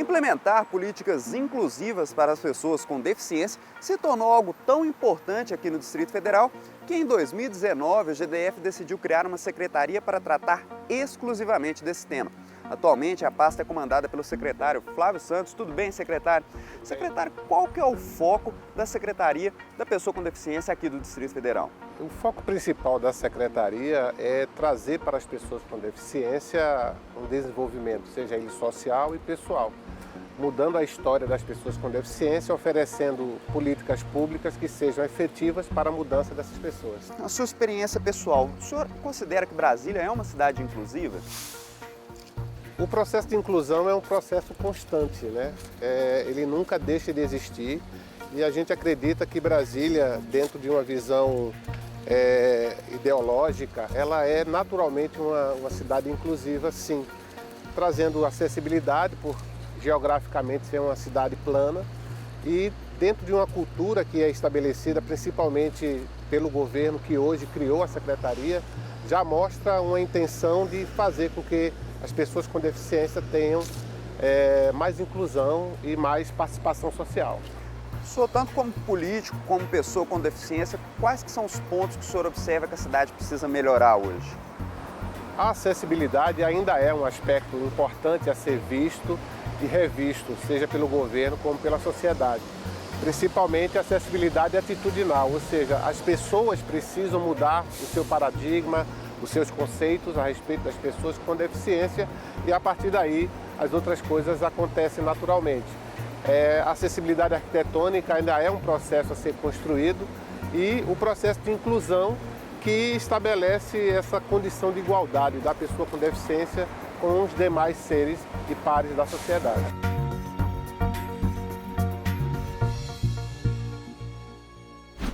Implementar políticas inclusivas para as pessoas com deficiência se tornou algo tão importante aqui no Distrito Federal que em 2019 o GDF decidiu criar uma secretaria para tratar exclusivamente desse tema. Atualmente a pasta é comandada pelo secretário Flávio Santos. Tudo bem, secretário? Secretário, qual que é o foco da Secretaria da Pessoa com Deficiência aqui do Distrito Federal? O foco principal da Secretaria é trazer para as pessoas com deficiência um desenvolvimento, seja ele social e pessoal, mudando a história das pessoas com deficiência, oferecendo políticas públicas que sejam efetivas para a mudança dessas pessoas. Na sua experiência pessoal, o senhor considera que Brasília é uma cidade inclusiva? O processo de inclusão é um processo constante, né? Ele nunca deixa de existir e a gente acredita que Brasília, dentro de uma visão ideológica, ela é naturalmente uma cidade inclusiva, sim, trazendo acessibilidade por geograficamente ser uma cidade plana e dentro de uma cultura que é estabelecida principalmente pelo governo que hoje criou a Secretaria, já mostra uma intenção de fazer com que as pessoas com deficiência tenham mais inclusão e mais participação social. O senhor, tanto como político, como pessoa com deficiência, quais que são os pontos que o senhor observa que a cidade precisa melhorar hoje? A acessibilidade ainda é um aspecto importante a ser visto e revisto, seja pelo governo como pela sociedade. Principalmente a acessibilidade atitudinal, ou seja, as pessoas precisam mudar o seu paradigma, os seus conceitos a respeito das pessoas com deficiência e a partir daí as outras coisas acontecem naturalmente. A acessibilidade arquitetônica ainda é um processo a ser construído e o processo de inclusão que estabelece essa condição de igualdade da pessoa com deficiência com os demais seres e pares da sociedade.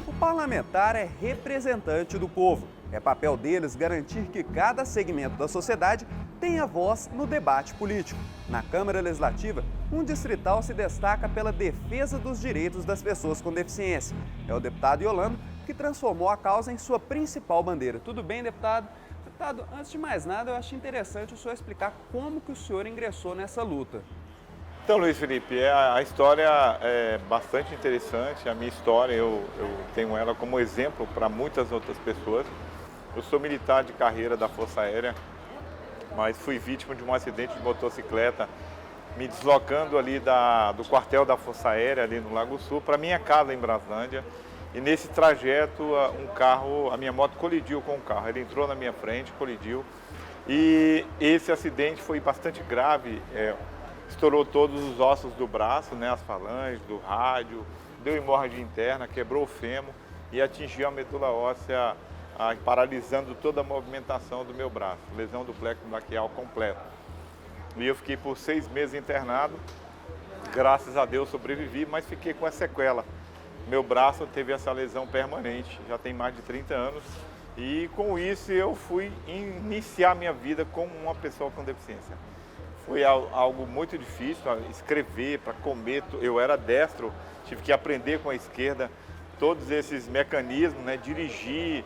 O parlamentar é representante do povo. É papel deles garantir que cada segmento da sociedade tenha voz no debate político. Na Câmara Legislativa, um distrital se destaca pela defesa dos direitos das pessoas com deficiência. É o deputado Yolando que transformou a causa em sua principal bandeira. Tudo bem, deputado? Deputado, antes de mais nada, eu acho interessante o senhor explicar como que o senhor ingressou nessa luta. Então, Luiz Felipe, a história é bastante interessante. A minha história, eu tenho ela como exemplo para muitas outras pessoas. Eu sou militar de carreira da Força Aérea, mas fui vítima de um acidente de motocicleta, me deslocando ali do quartel da Força Aérea, ali no Lago Sul, para minha casa em Braslândia. E nesse trajeto, a minha moto colidiu com o carro. Ele entrou na minha frente, colidiu. E esse acidente foi bastante grave. Estourou todos os ossos do braço, né, as falanges, do rádio, deu hemorragia interna, quebrou o fêmur e atingiu a medula óssea, paralisando toda a movimentação do meu braço, lesão do plexo braquial completo. E eu fiquei por 6 meses internado, graças a Deus sobrevivi, mas fiquei com a sequela. Meu braço teve essa lesão permanente, já tem mais de 30 anos, e com isso eu fui iniciar minha vida como uma pessoa com deficiência. Foi algo muito difícil, escrever, para comer, eu era destro, tive que aprender com a esquerda todos esses mecanismos, né, dirigir,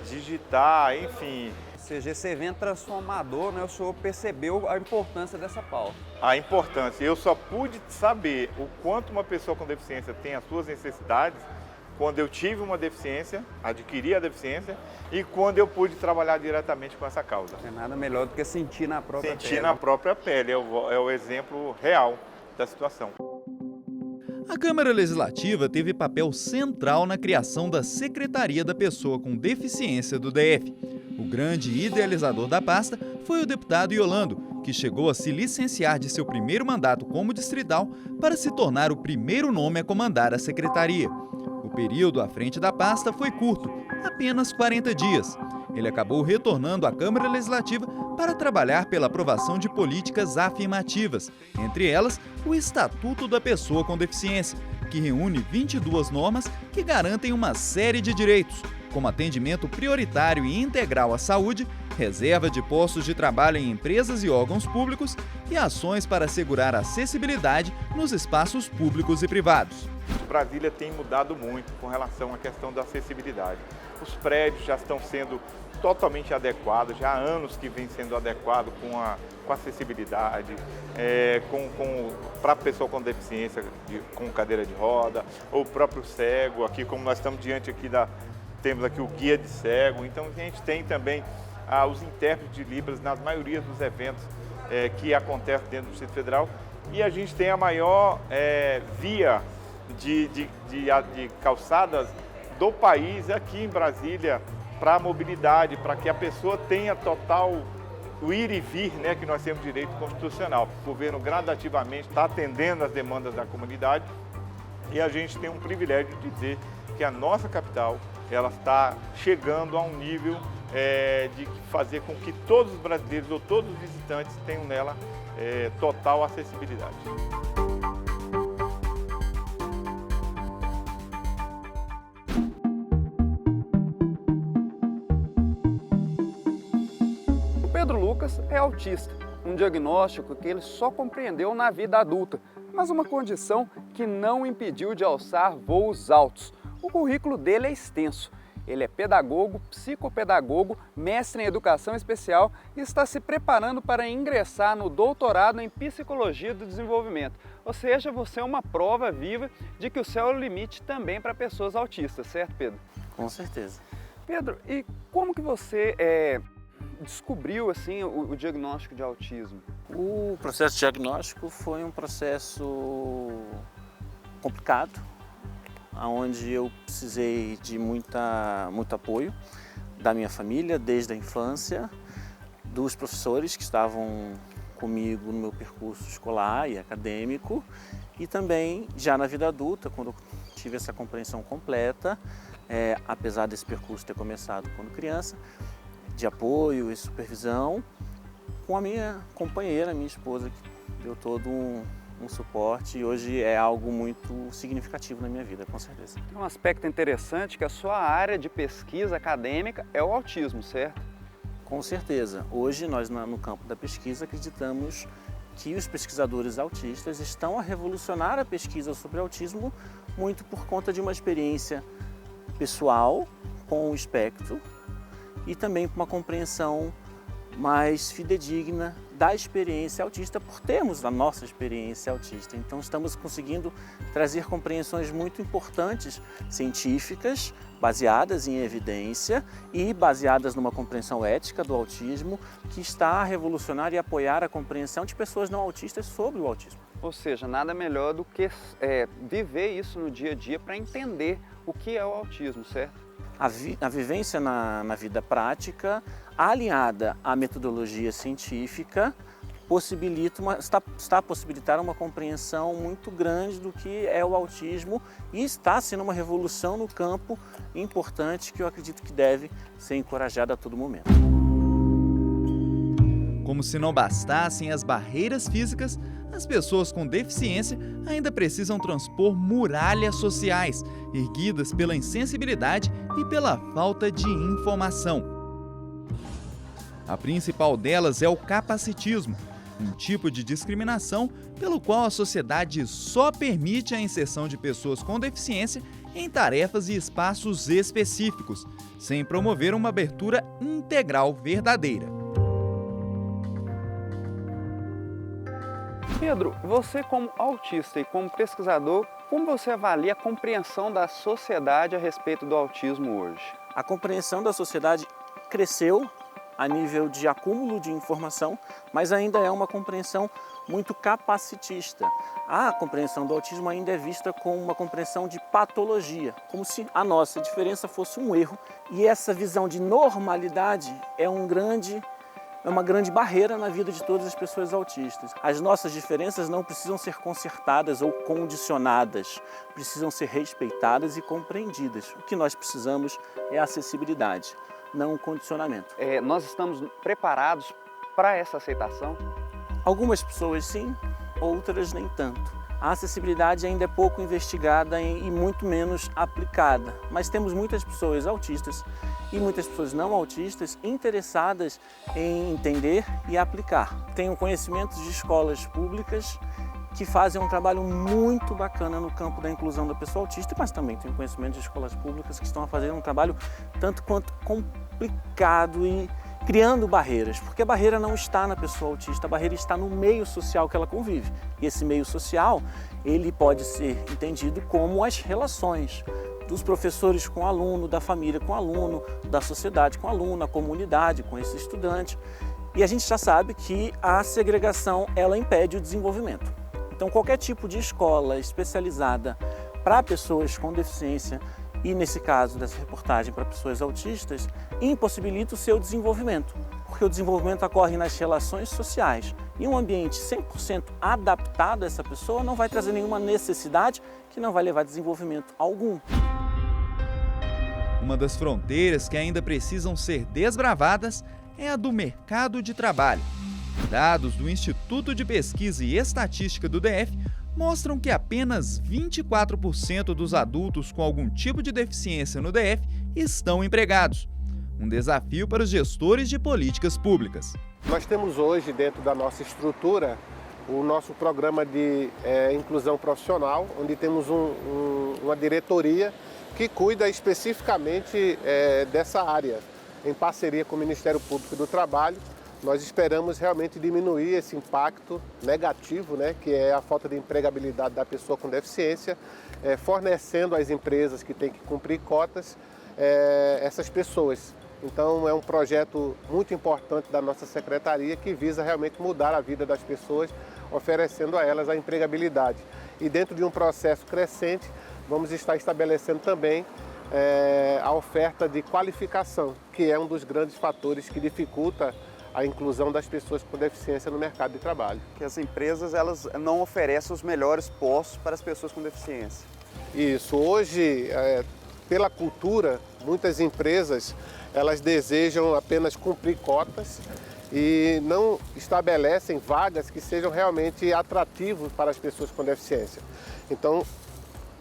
digitar, enfim. Ou seja, esse evento transformador, né, o senhor percebeu a importância dessa pauta. A importância. Eu só pude saber o quanto uma pessoa com deficiência tem as suas necessidades quando eu tive uma deficiência, adquiri a deficiência e quando eu pude trabalhar diretamente com essa causa. Não é nada melhor do que sentir na própria pele. Sentir na própria pele, é o exemplo real da situação. A Câmara Legislativa teve papel central na criação da Secretaria da Pessoa com Deficiência do DF. O grande idealizador da pasta foi o deputado Yolando, que chegou a se licenciar de seu primeiro mandato como distrital para se tornar o primeiro nome a comandar a secretaria. O período à frente da pasta foi curto, apenas 40 dias. Ele acabou retornando à Câmara Legislativa para trabalhar pela aprovação de políticas afirmativas, entre elas o Estatuto da Pessoa com Deficiência, que reúne 22 normas que garantem uma série de direitos, como atendimento prioritário e integral à saúde, reserva de postos de trabalho em empresas e órgãos públicos e ações para assegurar a acessibilidade nos espaços públicos e privados. Brasília tem mudado muito com relação à questão da acessibilidade. Os prédios já estão sendo totalmente adequado, já há anos que vem sendo adequado com acessibilidade, para a pessoa com deficiência, com cadeira de roda, ou o próprio cego, aqui como nós estamos diante aqui temos aqui o guia de cego, então a gente tem também os intérpretes de Libras na maioria dos eventos que acontecem dentro do Distrito Federal, e a gente tem a maior via de calçadas do país aqui em Brasília para a mobilidade, para que a pessoa tenha total o ir e vir, né, que nós temos direito constitucional. O governo gradativamente está atendendo as demandas da comunidade e a gente tem um privilégio de dizer que a nossa capital ela está chegando a um nível de fazer com que todos os brasileiros ou todos os visitantes tenham nela total acessibilidade. Pedro Lucas é autista, um diagnóstico que ele só compreendeu na vida adulta, mas uma condição que não o impediu de alçar voos altos. O currículo dele é extenso. Ele é pedagogo, psicopedagogo, mestre em educação especial e está se preparando para ingressar no doutorado em psicologia do desenvolvimento. Ou seja, você é uma prova viva de que o céu é o limite também para pessoas autistas, certo, Pedro? Com certeza. Pedro, e como que você descobriu assim o diagnóstico de autismo? O processo diagnóstico foi um processo complicado, onde eu precisei de muito apoio da minha família desde a infância, dos professores que estavam comigo no meu percurso escolar e acadêmico, e também já na vida adulta, quando eu tive essa compreensão completa, apesar desse percurso ter começado quando criança, de apoio e supervisão, com a minha companheira, minha esposa, que deu todo um suporte, e hoje é algo muito significativo na minha vida, com certeza. Tem um aspecto interessante que a sua área de pesquisa acadêmica é o autismo, certo? Com certeza. Hoje nós no campo da pesquisa acreditamos que os pesquisadores autistas estão a revolucionar a pesquisa sobre autismo muito por conta de uma experiência pessoal com o espectro e também com uma compreensão mais fidedigna da experiência autista, por termos a nossa experiência autista. Então estamos conseguindo trazer compreensões muito importantes, científicas, baseadas em evidência e baseadas numa compreensão ética do autismo, que está a revolucionar e apoiar a compreensão de pessoas não autistas sobre o autismo. Ou seja, nada melhor do que viver isso no dia a dia para entender o que é o autismo, certo? A vivência na vida prática, alinhada à metodologia científica, está a possibilitar uma compreensão muito grande do que é o autismo e está sendo uma revolução no campo importante que eu acredito que deve ser encorajada a todo momento. Como se não bastassem as barreiras físicas, as pessoas com deficiência ainda precisam transpor muralhas sociais, erguidas pela insensibilidade e pela falta de informação. A principal delas é o capacitismo, um tipo de discriminação pelo qual a sociedade só permite a inserção de pessoas com deficiência em tarefas e espaços específicos, sem promover uma abertura integral verdadeira. Pedro, você como autista e como pesquisador, como você avalia a compreensão da sociedade a respeito do autismo hoje? A compreensão da sociedade cresceu a nível de acúmulo de informação, mas ainda é uma compreensão muito capacitista. A compreensão do autismo ainda é vista como uma compreensão de patologia, como se a nossa diferença fosse um erro. E essa visão de normalidade é uma grande barreira na vida de todas as pessoas autistas. As nossas diferenças não precisam ser consertadas ou condicionadas, precisam ser respeitadas e compreendidas. O que nós precisamos é acessibilidade, não condicionamento. Nós estamos preparados para essa aceitação? Algumas pessoas sim, outras nem tanto. A acessibilidade ainda é pouco investigada e muito menos aplicada, mas temos muitas pessoas autistas e muitas pessoas não autistas interessadas em entender e aplicar. Tenho conhecimentos de escolas públicas que fazem um trabalho muito bacana no campo da inclusão da pessoa autista, mas também tenho conhecimento de escolas públicas que estão a fazer um trabalho tanto quanto complicado e criando barreiras, porque a barreira não está na pessoa autista, a barreira está no meio social que ela convive. E esse meio social, ele pode ser entendido como as relações dos professores com o aluno, da família com o aluno, da sociedade com o aluno, a comunidade com esse estudante. E a gente já sabe que a segregação, ela impede o desenvolvimento. Então, qualquer tipo de escola especializada para pessoas com deficiência, e nesse caso dessa reportagem para pessoas autistas, impossibilita o seu desenvolvimento, porque o desenvolvimento ocorre nas relações sociais. E um ambiente 100% adaptado a essa pessoa não vai trazer nenhuma necessidade que não vai levar a desenvolvimento algum. Uma das fronteiras que ainda precisam ser desbravadas é a do mercado de trabalho. Dados do Instituto de Pesquisa e Estatística do DF mostram que apenas 24% dos adultos com algum tipo de deficiência no DF estão empregados. Um desafio para os gestores de políticas públicas. Nós temos hoje, dentro da nossa estrutura, o nosso programa de inclusão profissional, onde temos uma diretoria que cuida especificamente dessa área, em parceria com o Ministério Público do Trabalho. Nós esperamos realmente diminuir esse impacto negativo, que é a falta de empregabilidade da pessoa com deficiência, fornecendo às empresas que têm que cumprir cotas essas pessoas. Então é um projeto muito importante da nossa secretaria que visa realmente mudar a vida das pessoas, oferecendo a elas a empregabilidade. E dentro de um processo crescente, vamos estar estabelecendo também a oferta de qualificação, que é um dos grandes fatores que dificulta a inclusão das pessoas com deficiência no mercado de trabalho. Que as empresas elas não oferecem os melhores postos para as pessoas com deficiência. Isso. Hoje, pela cultura, muitas empresas elas desejam apenas cumprir cotas e não estabelecem vagas que sejam realmente atrativas para as pessoas com deficiência. Então,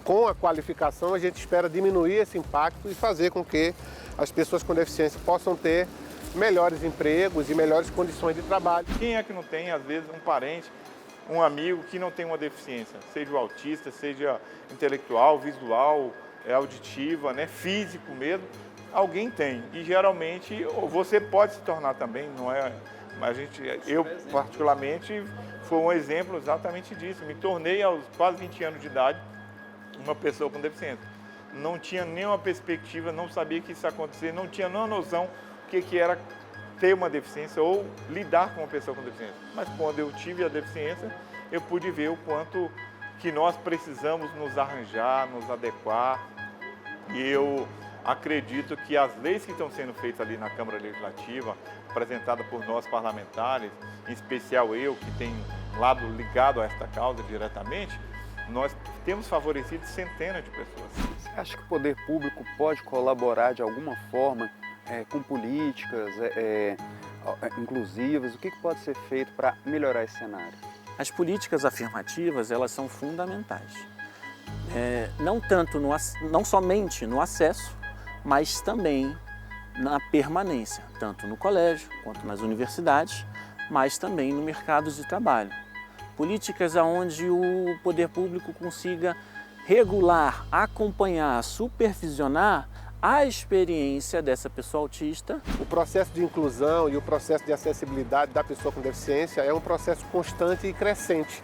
com a qualificação, a gente espera diminuir esse impacto e fazer com que as pessoas com deficiência possam ter melhores empregos e melhores condições de trabalho. Quem é que não tem, às vezes, um parente, um amigo que não tem uma deficiência? Seja o autista, seja intelectual, visual, auditiva, físico mesmo. Alguém tem. E, geralmente, você pode se tornar também, não é? Eu, particularmente, foi um exemplo exatamente disso. Me tornei, aos quase 20 anos de idade, uma pessoa com deficiência. Não tinha nenhuma perspectiva, não sabia que isso ia acontecer, não tinha nenhuma noção que era ter uma deficiência ou lidar com uma pessoa com deficiência. Mas quando eu tive a deficiência, eu pude ver o quanto que nós precisamos nos arranjar, nos adequar. E eu acredito que as leis que estão sendo feitas ali na Câmara Legislativa, apresentada por nós parlamentares, em especial eu, que tenho lado ligado a esta causa diretamente, nós temos favorecido centenas de pessoas. Você acha que o poder público pode colaborar de alguma forma com políticas inclusivas? O que pode ser feito para melhorar esse cenário? As políticas afirmativas, elas são fundamentais. Não somente no acesso, mas também na permanência, tanto no colégio quanto nas universidades, mas também no mercado de trabalho. Políticas onde o poder público consiga regular, acompanhar, supervisionar a experiência dessa pessoa autista. O processo de inclusão e o processo de acessibilidade da pessoa com deficiência é um processo constante e crescente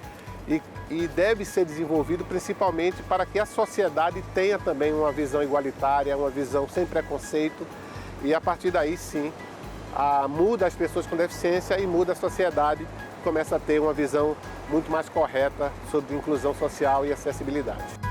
e deve ser desenvolvido principalmente para que a sociedade tenha também uma visão igualitária, uma visão sem preconceito e a partir daí sim muda as pessoas com deficiência e muda a sociedade, começa a ter uma visão muito mais correta sobre inclusão social e acessibilidade.